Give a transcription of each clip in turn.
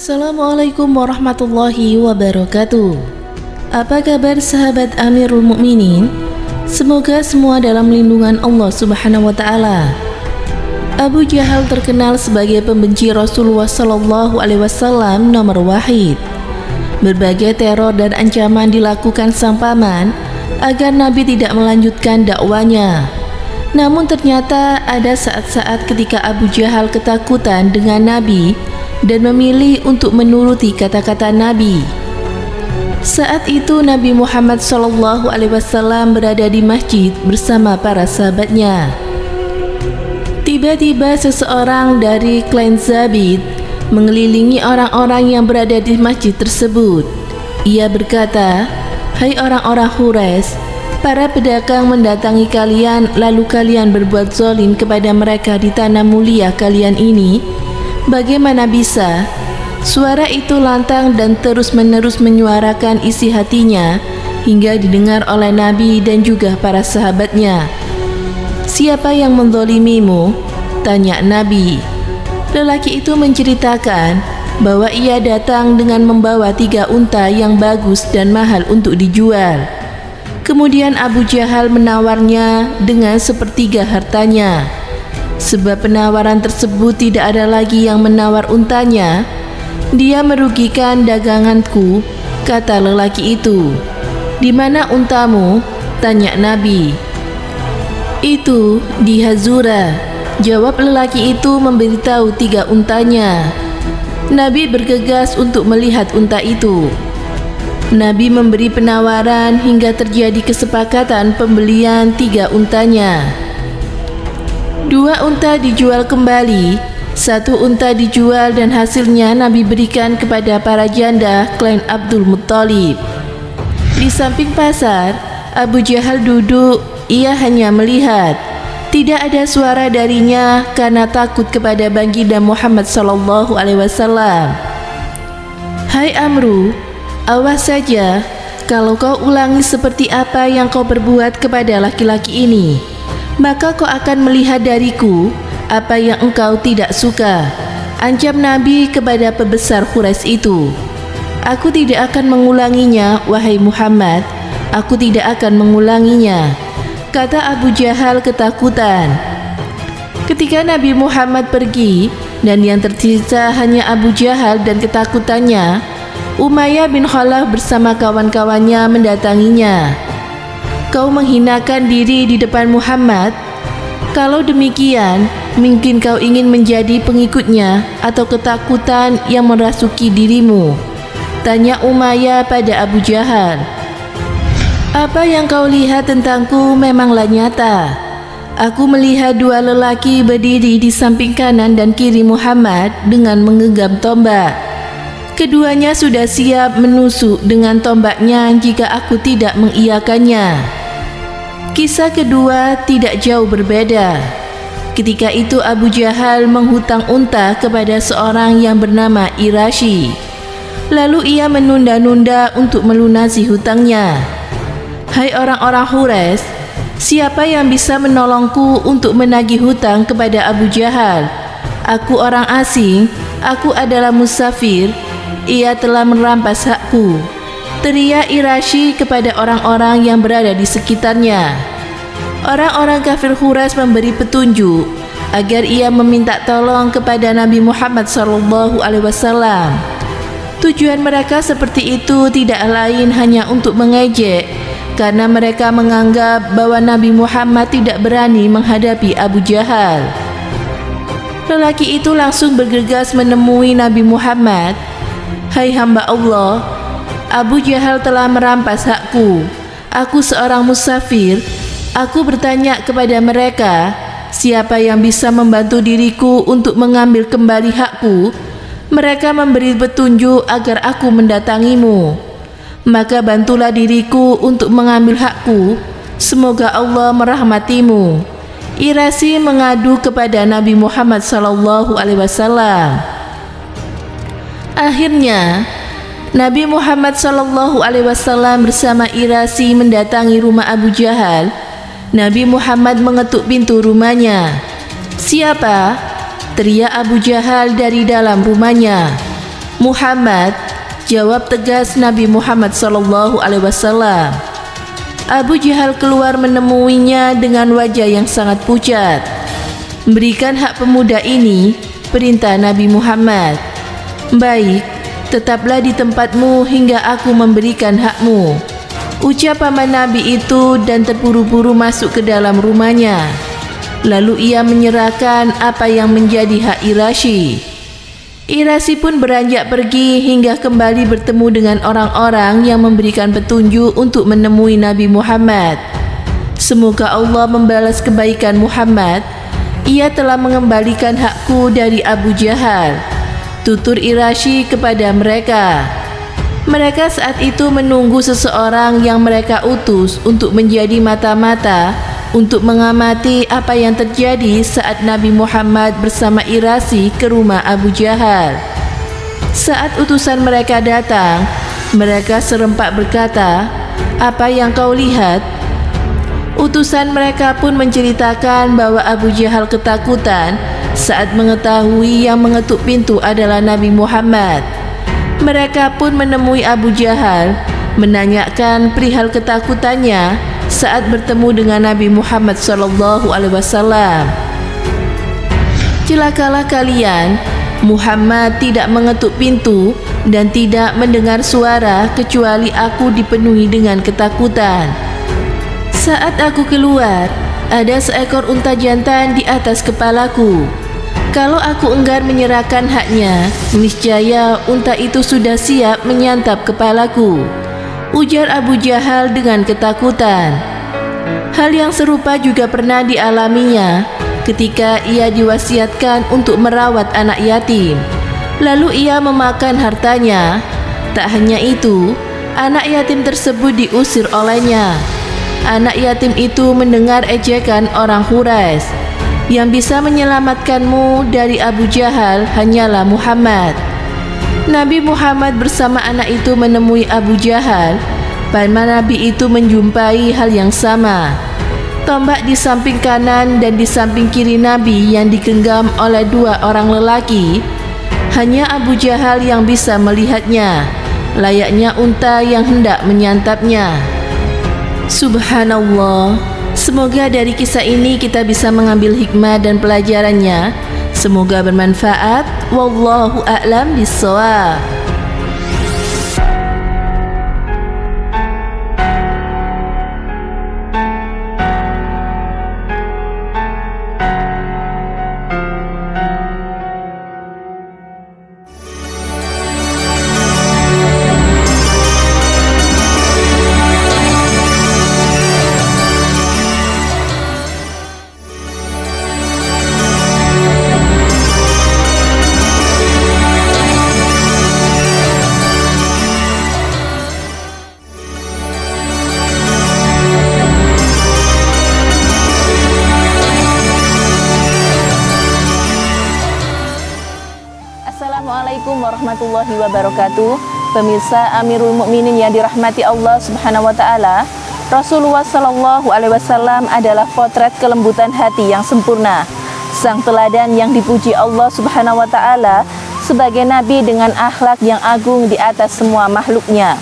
Assalamualaikum warahmatullahi wabarakatuh. Apa kabar sahabat Amirul Mukminin? Semoga semua dalam lindungan Allah Subhanahu wa taala. Abu Jahal terkenal sebagai pembenci Rasulullah sallallahu alaihi wasallam nomor wahid. Berbagai teror dan ancaman dilakukan sang paman agar Nabi tidak melanjutkan dakwanya. Namun ternyata ada saat-saat ketika Abu Jahal ketakutan dengan Nabi dan memilih untuk menuruti kata-kata Nabi. Saat itu Nabi Muhammad SAW berada di masjid bersama para sahabatnya. Tiba-tiba seseorang dari klan Zabid mengelilingi orang-orang yang berada di masjid tersebut. Ia berkata, "Hai orang-orang Quraisy, para pedagang mendatangi kalian lalu kalian berbuat zalim kepada mereka di tanah mulia kalian ini. Bagaimana bisa?" Suara itu lantang dan terus-menerus menyuarakan isi hatinya hingga didengar oleh Nabi dan juga para sahabatnya. "Siapa yang menzalimimu?" tanya Nabi. Lelaki itu menceritakan bahwa ia datang dengan membawa 3 unta yang bagus dan mahal untuk dijual. Kemudian Abu Jahal menawarnya dengan sepertiga hartanya. Sebab penawaran tersebut tidak ada lagi yang menawar untanya, dia merugikan daganganku, kata lelaki itu. "Di mana untamu?" tanya Nabi. "Itu di Hazura," jawab lelaki itu memberitahu 3 untanya. Nabi bergegas untuk melihat unta itu. Nabi memberi penawaran hingga terjadi kesepakatan pembelian 3 untanya. 2 unta dijual kembali, 1 unta dijual dan hasilnya Nabi berikan kepada para janda klan Abdul Muttalib. Di samping pasar, Abu Jahal duduk, ia hanya melihat. Tidak ada suara darinya karena takut kepada baginda Muhammad SAW. "Hai Amru, awas saja kalau kau ulangi seperti apa yang kau perbuat kepada laki-laki ini, maka kau akan melihat dariku apa yang engkau tidak suka," ancam Nabi kepada pembesar Quraisy itu. "Aku tidak akan mengulanginya, wahai Muhammad, aku tidak akan mengulanginya," kata Abu Jahal ketakutan. Ketika Nabi Muhammad pergi dan yang tersisa hanya Abu Jahal dan ketakutannya, Umayyah bin Khalaf bersama kawan-kawannya mendatanginya. "Kau menghinakan diri di depan Muhammad? Kalau demikian, mungkin kau ingin menjadi pengikutnya atau ketakutan yang merasuki dirimu?" tanya Umayyah pada Abu Jahal. "Apa yang kau lihat tentangku memanglah nyata. Aku melihat 2 lelaki berdiri di samping kanan dan kiri Muhammad dengan menggenggam tombak. Keduanya sudah siap menusuk dengan tombaknya jika aku tidak mengiyakannya." Kisah kedua tidak jauh berbeda. Ketika itu Abu Jahal menghutang unta kepada seorang yang bernama Irashi. Lalu ia menunda-nunda untuk melunasi hutangnya. "Hai orang-orang Quraisy, siapa yang bisa menolongku untuk menagih hutang kepada Abu Jahal? Aku orang asing, aku adalah musafir, ia telah merampas hakku," teriak Irashi kepada orang-orang yang berada di sekitarnya. Orang-orang kafir Quraisy memberi petunjuk agar ia meminta tolong kepada Nabi Muhammad SAW. Tujuan mereka seperti itu tidak lain hanya untuk mengejek, karena mereka menganggap bahwa Nabi Muhammad tidak berani menghadapi Abu Jahal. Lelaki itu langsung bergegas menemui Nabi Muhammad. "Hai hamba Allah, Abu Jahal telah merampas hakku. Aku seorang musafir. Aku bertanya kepada mereka, siapa yang bisa membantu diriku untuk mengambil kembali hakku? Mereka memberi petunjuk agar aku mendatangimu. Maka bantulah diriku untuk mengambil hakku. Semoga Allah merahmatimu." Irashi mengadu kepada Nabi Muhammad SAW. Akhirnya Nabi Muhammad SAW bersama Irashi mendatangi rumah Abu Jahal. Nabi Muhammad mengetuk pintu rumahnya. "Siapa?" teriak Abu Jahal dari dalam rumahnya. Muhammad, jawab tegas Nabi Muhammad SAW. Abu Jahal keluar menemuinya dengan wajah yang sangat pucat. Berikan hak pemuda ini, perintah Nabi Muhammad. Baik, tetaplah di tempatmu hingga aku memberikan hakmu, ucap paman Nabi itu dan terburu-buru masuk ke dalam rumahnya. Lalu ia menyerahkan apa yang menjadi hak Irasy. Irasy pun beranjak pergi hingga kembali bertemu dengan orang-orang yang memberikan petunjuk untuk menemui Nabi Muhammad. Semoga Allah membalas kebaikan Muhammad. Ia telah mengembalikan hakku dari Abu Jahal, tutur Irasy kepada mereka. Mereka saat itu menunggu seseorang yang mereka utus untuk menjadi mata-mata untuk mengamati apa yang terjadi saat Nabi Muhammad bersama Irasy ke rumah Abu Jahal. Saat utusan mereka datang, mereka serempak berkata, "Apa yang kau lihat?" Utusan mereka pun menceritakan bahwa Abu Jahal ketakutan saat mengetahui yang mengetuk pintu adalah Nabi Muhammad. Mereka pun menemui Abu Jahal, menanyakan perihal ketakutannya saat bertemu dengan Nabi Muhammad SAW. Celakalah kalian, Muhammad tidak mengetuk pintu dan tidak mendengar suara kecuali aku dipenuhi dengan ketakutan. Saat aku keluar, ada seekor unta jantan di atas kepalaku. Kalau aku enggan menyerahkan haknya, niscaya unta itu sudah siap menyantap kepalaku, ujar Abu Jahal dengan ketakutan. Hal yang serupa juga pernah dialaminya ketika ia diwasiatkan untuk merawat anak yatim. Lalu ia memakan hartanya. Tak hanya itu, anak yatim tersebut diusir olehnya. Anak yatim itu mendengar ejekan orang Quraisy. Yang bisa menyelamatkanmu dari Abu Jahal hanyalah Muhammad. Nabi Muhammad bersama anak itu menemui Abu Jahal. Paman Nabi itu menjumpai hal yang sama. Tombak di samping kanan dan di samping kiri Nabi yang digenggam oleh dua orang lelaki. Hanya Abu Jahal yang bisa melihatnya, layaknya unta yang hendak menyantapnya. Subhanallah. Semoga dari kisah ini kita bisa mengambil hikmah dan pelajarannya. Semoga bermanfaat. Wallahu a'lam bishawab. Assalamualaikum warahmatullahi wabarakatuh. Pemirsa Amirul Mukminin yang dirahmati Allah Subhanahu wa taala, Rasulullah sallallahu alaihi wasallam adalah potret kelembutan hati yang sempurna, sang teladan yang dipuji Allah Subhanahu wa taala sebagai nabi dengan akhlak yang agung di atas semua makhluknya.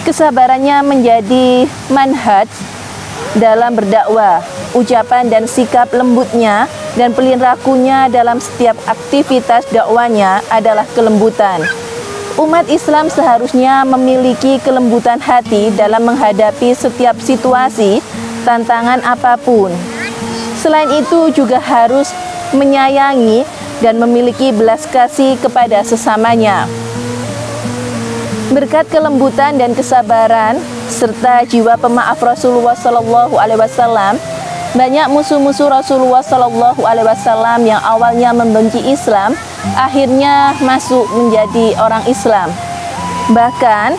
Kesabarannya menjadi manhaj dalam berdakwah, ucapan dan sikap lembutnya dan pelin rakunya dalam setiap aktivitas dakwanya adalah kelembutan. Umat Islam seharusnya memiliki kelembutan hati dalam menghadapi setiap situasi, tantangan apapun. Selain itu juga harus menyayangi dan memiliki belas kasih kepada sesamanya. Berkat kelembutan dan kesabaran serta jiwa pemaaf Rasulullah SAW, banyak musuh-musuh Rasulullah SAW yang awalnya membenci Islam akhirnya masuk menjadi orang Islam. Bahkan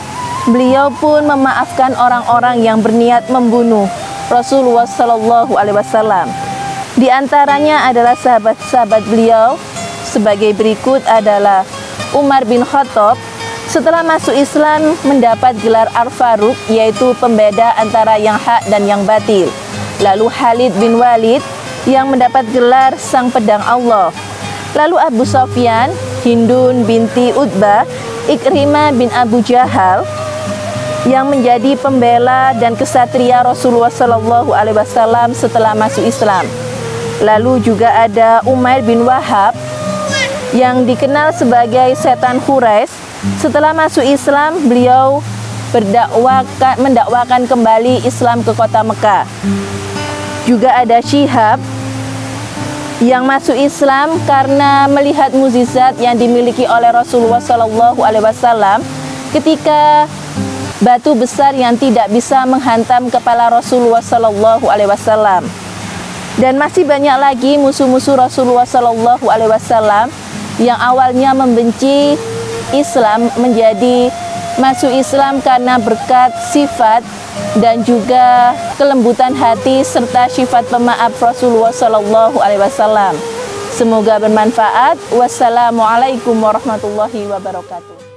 beliau pun memaafkan orang-orang yang berniat membunuh Rasulullah SAW. Di antaranya adalah sahabat-sahabat beliau. Sebagai berikut adalah Umar bin Khattab, setelah masuk Islam mendapat gelar Al-Faruq, yaitu pembeda antara yang hak dan yang batil. Lalu Khalid bin Walid yang mendapat gelar Sang Pedang Allah. Lalu Abu Sufyan Hindun binti Utbah, Ikrimah bin Abu Jahal yang menjadi pembela dan kesatria Rasulullah Sallallahu Alaihi Wasallam setelah masuk Islam. Lalu juga ada Umair bin Wahab yang dikenal sebagai setan Quraisy. Setelah masuk Islam, beliau mendakwakan kembali Islam ke kota Mekah. Juga ada Syihab yang masuk Islam karena melihat mukjizat yang dimiliki oleh Rasulullah Sallallahu Alaihi Wasallam ketika batu besar yang tidak bisa menghantam kepala Rasulullah Sallallahu Alaihi Wasallam. Dan masih banyak lagi musuh-musuh Rasulullah Sallallahu Alaihi Wasallam yang awalnya membenci Islam menjadi masuk Islam karena berkat sifat dan juga kelembutan hati serta sifat pemaaf Rasulullah Sallallahu Alaihi Wasallam. Semoga bermanfaat. Wassalamualaikum warahmatullahi wabarakatuh.